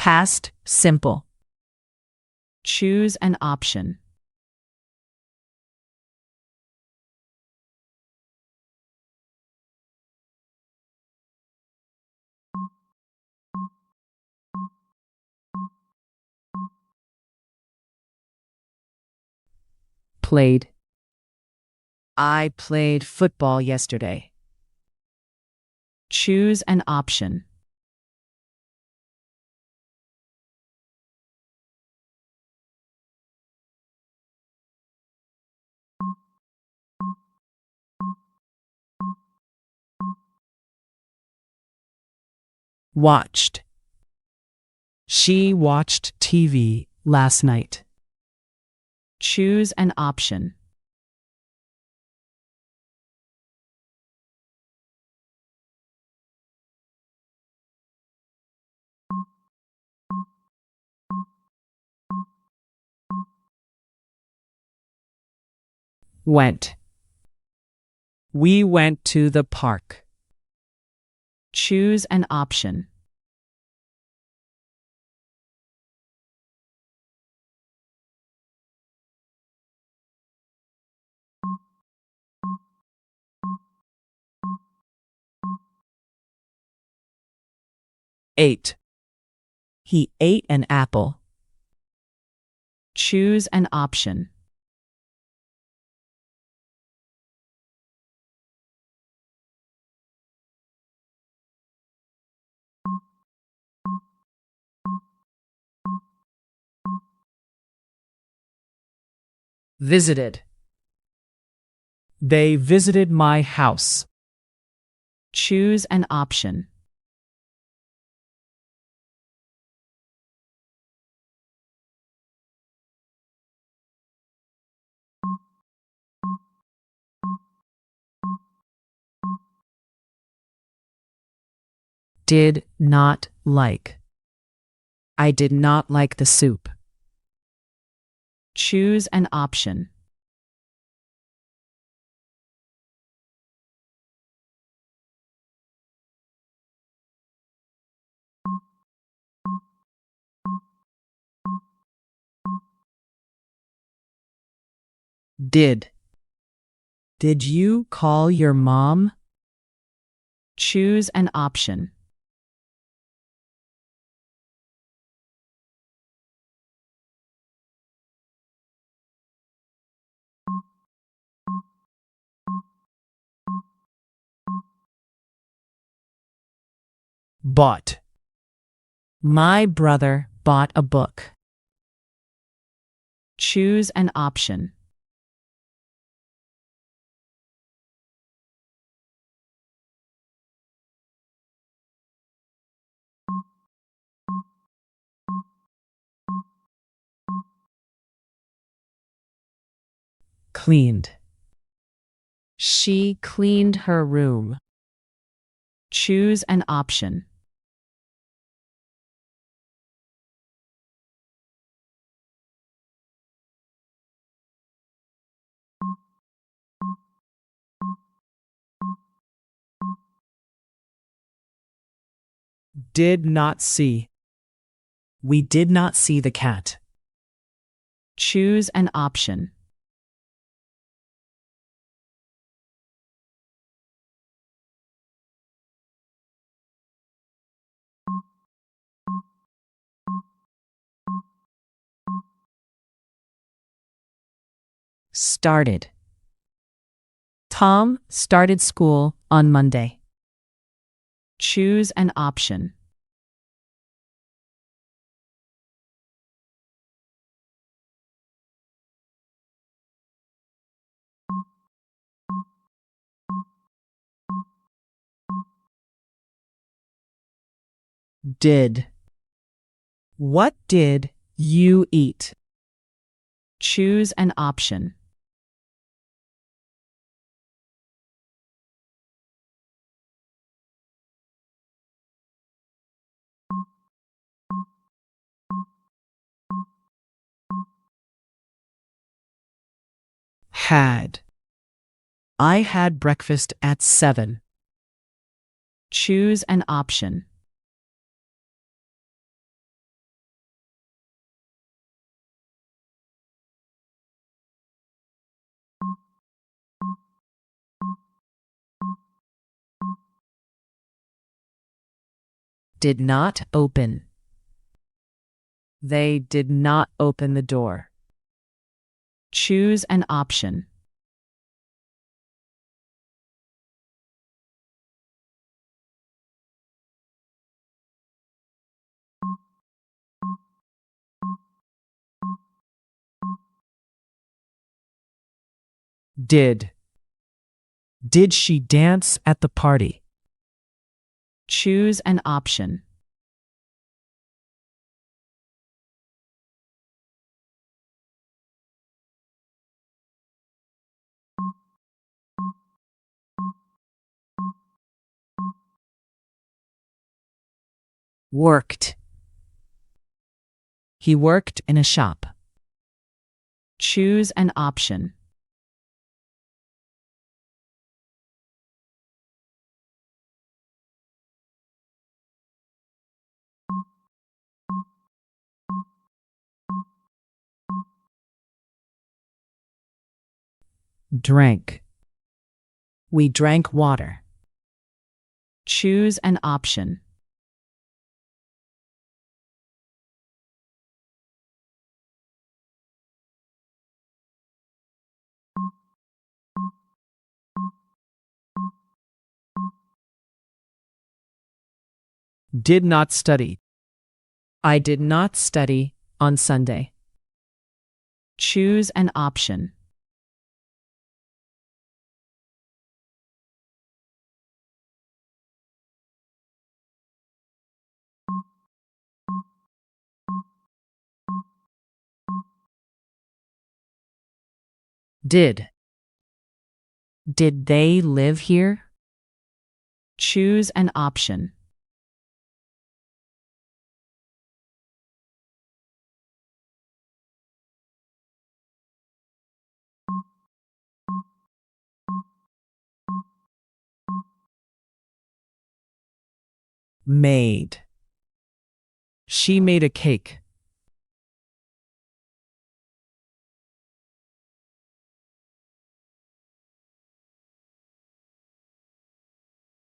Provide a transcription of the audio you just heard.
Past simple. Choose an option. Played. I played football yesterday. Choose an option. Watched. She watched TV last night. Choose an option. Went. We went to the park. Choose an option. Ate. He ate an apple. Choose an option. Visited. They visited my house. Choose an option. Did not like. I did not like the soup. Choose an option. Did. Did you call your mom? Choose an option. Bought. My brother bought a book. Choose an option. Cleaned. She cleaned her room. Choose an option. Did not see. We did not see the cat. Choose an option. Started. Tom started school on Monday. Choose an option. Did. What did you eat? Choose an option. Had. I had breakfast at 7. Choose an option. Did not open. They did not open the door. Choose an option. Did. Did she dance at the party? Choose an option. Worked. He worked in a shop. Choose an option. Drank. We drank water. Choose an option. Did not study. I did not study on Sunday. Choose an option. Did. Did they live here? Choose an option. Made. She made a cake.